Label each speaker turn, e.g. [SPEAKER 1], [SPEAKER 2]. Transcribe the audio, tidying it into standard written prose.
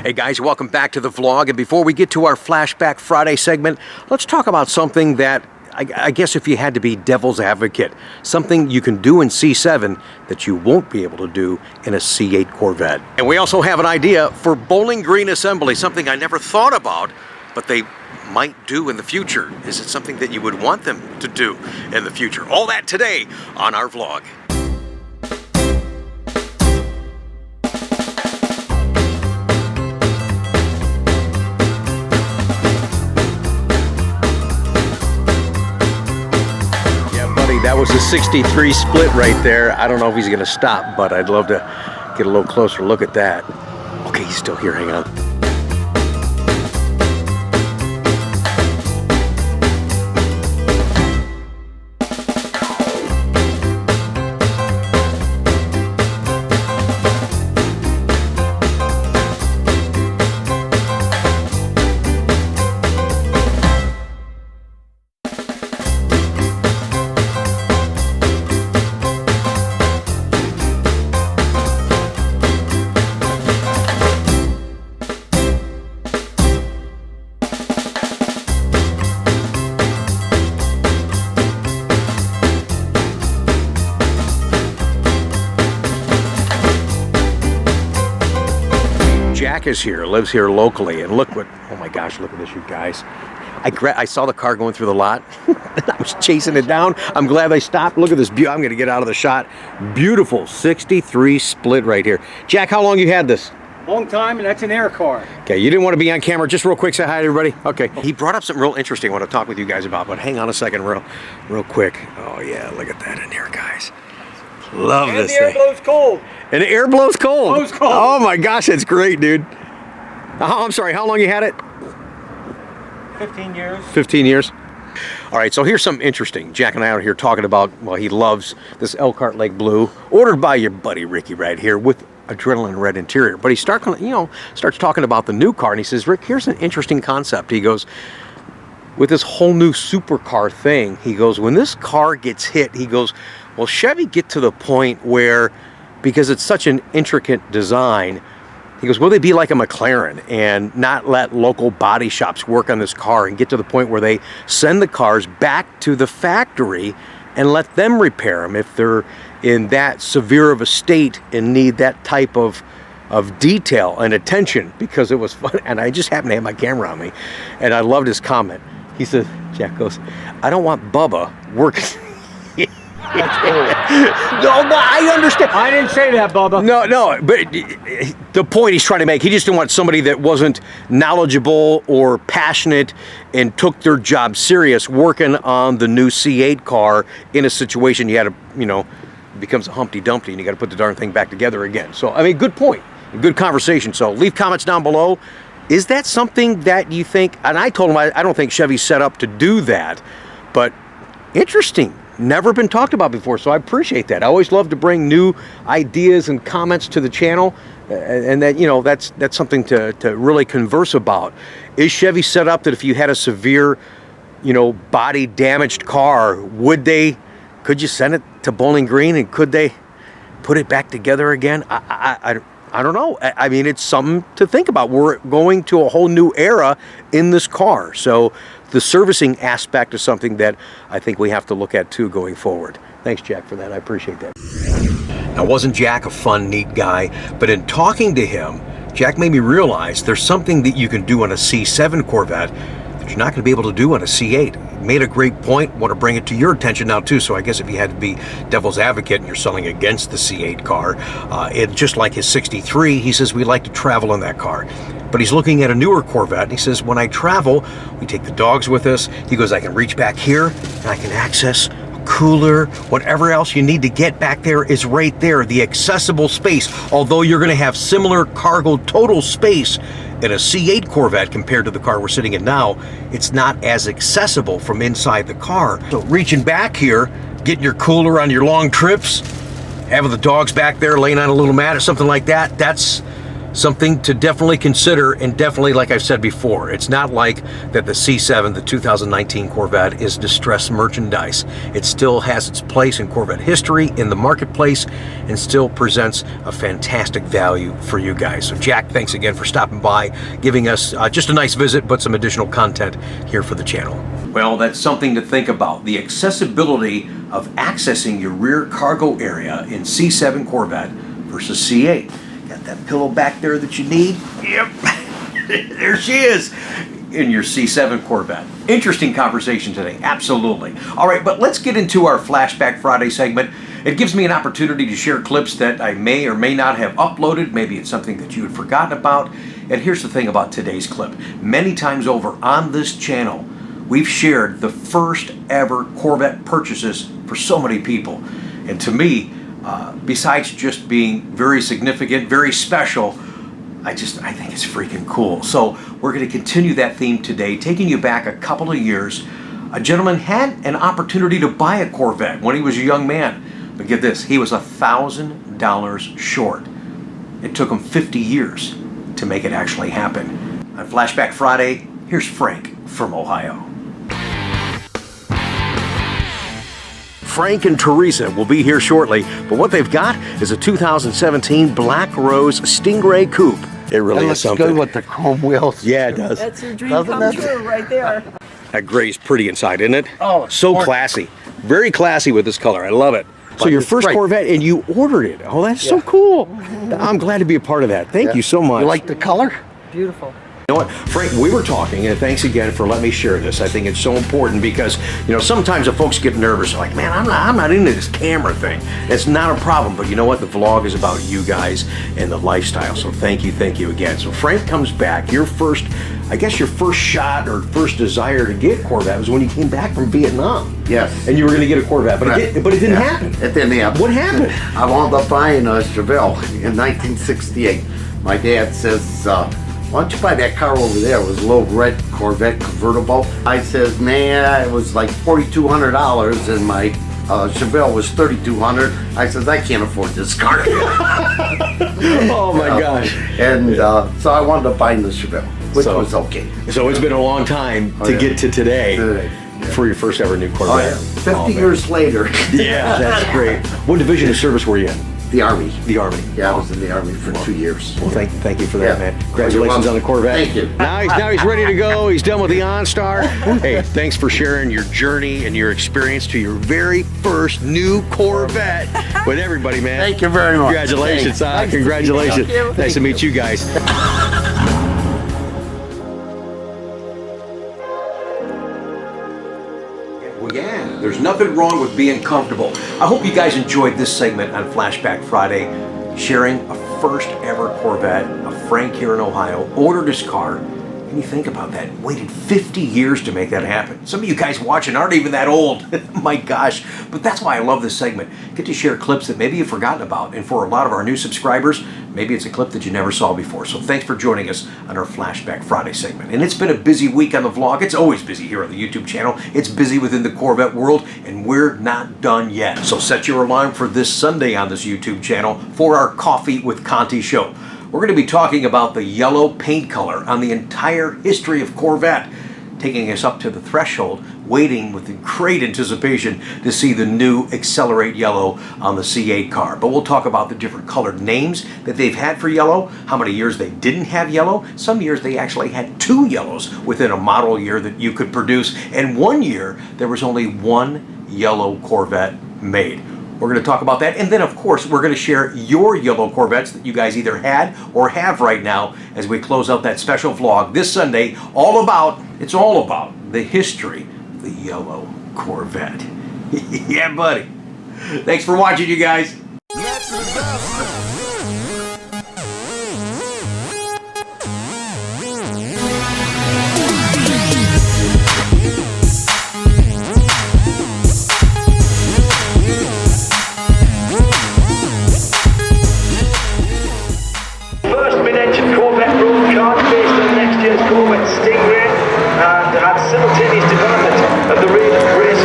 [SPEAKER 1] Hey guys, welcome back to the vlog. And before we get to our Flashback Friday segment, let's talk about something that I guess if you had to be devil's advocate, something you can do in C7 that you won't be able to do in a C8 Corvette. And we also have an idea for Bowling Green assembly, something I never thought about, but they might do in the future. Is it something that you would want them to do in the future? All that today on our vlog. That was a 63 split right there. I don't know if he's gonna stop, but I'd love to get a little closer look at that. Okay, he's still here, hang on. Jack is here, lives here locally, and look what, oh my gosh, look at this, you guys. I saw the car going through the lot, and I was chasing it down. I'm glad they stopped. Look at this, I'm gonna get out of the shot. Beautiful 63 split right here. Jack, how long you had this?
[SPEAKER 2] Long time, and that's an air car.
[SPEAKER 1] Okay, you didn't want to be on camera. Just real quick, say hi to everybody. Okay. He brought up something real interesting I want to talk with you guys about, but hang on a second real quick. Oh yeah, look at that in here, guys. Love
[SPEAKER 2] and
[SPEAKER 1] this
[SPEAKER 2] thing. And the air blows cold.
[SPEAKER 1] And the air blows cold.
[SPEAKER 2] Blows cold.
[SPEAKER 1] Oh my gosh, that's great, dude. I'm sorry, how long you had it?
[SPEAKER 2] 15 years.
[SPEAKER 1] 15 years? All right, so here's something interesting. Jack and I are here talking about, well, he loves this Elkhart Lake Blue, ordered by your buddy Ricky right here with adrenaline red interior. But he starts talking about the new car, and he says, Rick, here's an interesting concept. He goes, with this whole new supercar thing, he goes, when this car gets hit, he goes, will Chevy get to the point where, because it's such an intricate design, he goes, will they be like a McLaren and not let local body shops work on this car and get to the point where they send the cars back to the factory and let them repair them if they're in that severe of a state and need that type of detail and attention? Because it was fun, and I just happened to have my camera on me, and I loved his comment. He said, Jack goes, I don't want Bubba working.
[SPEAKER 2] That's cool.
[SPEAKER 1] No, I understand.
[SPEAKER 2] I didn't say that, Bubba.
[SPEAKER 1] No, but the point he's trying to make, he just didn't want somebody that wasn't knowledgeable or passionate and took their job serious working on the new C8 car in a situation you had to, it becomes a Humpty Dumpty and you got to put the darn thing back together again. So, I mean, good point, good conversation. So leave comments down below. Is that something that you think, and I told him I don't think Chevy's set up to do that, but interesting. Never been talked about before, so I appreciate that. I always love to bring new ideas and comments to the channel, and that that's something to really converse about. Is Chevy set up that if you had a severe, body damaged car, could you send it to Bowling Green and could they put it back together again? I don't know. I mean, it's something to think about. We're going to a whole new era in this car, so the servicing aspect is something that I think we have to look at too going forward. Thanks, Jack, for that. I appreciate that. Now, wasn't Jack a fun, neat guy? But in talking to him, Jack made me realize there's something that you can do on a C7 Corvette that you're not going to be able to do on a C8. He made a great point. Want to bring it to your attention now too. So I guess if you had to be devil's advocate and you're selling against the C8 car, just like his 63, he says we like to travel in that car. But he's looking at a newer Corvette, and he says, when I travel, we take the dogs with us. He goes, I can reach back here, and I can access a cooler, whatever else you need to get back there is right there, the accessible space. Although you're gonna have similar cargo total space in a C8 Corvette compared to the car we're sitting in now, it's not as accessible from inside the car. So reaching back here, getting your cooler on your long trips, having the dogs back there laying on a little mat or something like that, that's something to definitely consider, and definitely, like I've said before, it's not like that the C7, the 2019 Corvette, is distressed merchandise. It still has its place in Corvette history, in the marketplace, and still presents a fantastic value for you guys. So Jack, thanks again for stopping by, giving us just a nice visit, but some additional content here for the channel. Well, that's something to think about. The accessibility of accessing your rear cargo area in C7 Corvette versus C8. Got that pillow back there that you need? Yep. There she is in your C7 Corvette. Interesting conversation today, absolutely. All right, but let's get into our Flashback Friday segment. It gives me an opportunity to share clips that I may or may not have uploaded. Maybe it's something that you had forgotten about. And here's the thing about today's clip. Many times over on this channel, we've shared the first ever Corvette purchases for so many people. And to me, besides just being very significant, very special, I think it's freaking cool. So we're going to continue that theme today, taking you back a couple of years. A gentleman had an opportunity to buy a Corvette when he was a young man. But get this, he was $1,000 short. It took him 50 years to make it actually happen. On Flashback Friday, here's Frank from Ohio. Frank and Teresa will be here shortly, but what they've got is a 2017 Black Rose Stingray Coupe. It really is something.
[SPEAKER 3] Good with the chrome wheels.
[SPEAKER 1] Yeah, it does.
[SPEAKER 4] That's your dream come true right there.
[SPEAKER 1] That gray's pretty inside, isn't it?
[SPEAKER 3] Oh,
[SPEAKER 1] so
[SPEAKER 3] gorgeous.
[SPEAKER 1] classy. Very classy with this color. I love it. So your first
[SPEAKER 3] great.
[SPEAKER 1] Corvette, and you ordered it. Oh, that's so cool. I'm glad to be a part of that. Thank you so much.
[SPEAKER 3] You like the color?
[SPEAKER 4] Beautiful.
[SPEAKER 1] You know what, Frank, we were talking, and thanks again for letting me share this. I think it's so important because, you know, sometimes the folks get nervous, like, man, I'm not into this camera thing. It's not a problem, but you know what? The vlog is about you guys and the lifestyle, so thank you again. So Frank comes back. Your first, I guess your first shot or first desire to get Corvette was when you came back from Vietnam.
[SPEAKER 3] Yes.
[SPEAKER 1] And you were going to get a Corvette, but it didn't happen.
[SPEAKER 3] It didn't happen.
[SPEAKER 1] What happened?
[SPEAKER 3] I wound up buying a Chevelle in 1968. My dad says, why don't you buy that car over there? It was a little red Corvette convertible. I says, man, it was like $4,200 and my Chevelle was $3,200. I says, I can't afford this car.
[SPEAKER 1] Oh my gosh.
[SPEAKER 3] And so I wound up buying the Chevelle, which was okay.
[SPEAKER 1] So it's been a long time to get to today. For your first ever new Corvette.
[SPEAKER 3] Oh, yeah. 50 years later.
[SPEAKER 1] Yeah, that's great. What division of service were you in?
[SPEAKER 3] The Army.
[SPEAKER 1] The Army.
[SPEAKER 3] Yeah, I was in the Army for 2 years.
[SPEAKER 1] Well, thank you for that,
[SPEAKER 3] Yeah.
[SPEAKER 1] man. Congratulations on the Corvette.
[SPEAKER 3] Thank you.
[SPEAKER 1] Now he's ready to go. He's done with the OnStar. Hey, thanks for sharing your journey and your experience to your very first new Corvette with everybody, man.
[SPEAKER 3] Thank you very much.
[SPEAKER 1] Congratulations,
[SPEAKER 3] Thanks.
[SPEAKER 1] congratulations.
[SPEAKER 4] Thank you.
[SPEAKER 1] Nice to meet you guys. Well, yeah, there's nothing wrong with being comfortable. I hope you guys enjoyed this segment on Flashback Friday, sharing a first ever Corvette. A Frank here in Ohio ordered his car, and you think about that, waited 50 years to make that happen. Some of you guys watching aren't even that old. My gosh, but that's why I love this segment. Get to share clips that maybe you've forgotten about, and for a lot of our new subscribers, maybe it's a clip that you never saw before. So thanks for joining us on our Flashback Friday segment. And it's been a busy week on the vlog. It's always busy here on the YouTube channel. It's busy within the Corvette world, and we're not done yet. So set your alarm for this Sunday on this YouTube channel for our Coffee with Conti show. We're going to be talking about the yellow paint color on the entire history of Corvette, taking us up to the threshold, waiting with great anticipation to see the new Accelerate Yellow on the C8 car. But we'll talk about the different colored names that they've had for yellow, how many years they didn't have yellow. Some years they actually had 2 yellows within a model year that you could produce, and 1 year there was only 1 yellow Corvette made. We're going to talk about that, and then of course we're going to share your yellow Corvettes that you guys either had or have right now as we close out that special vlog this Sunday, all about the history of the yellow Corvette. Yeah, buddy. Thanks for watching, you guys.
[SPEAKER 2] First mid-engine Corvette broadcast based on next year's Corvette Stingray and had simultaneous development of the rear race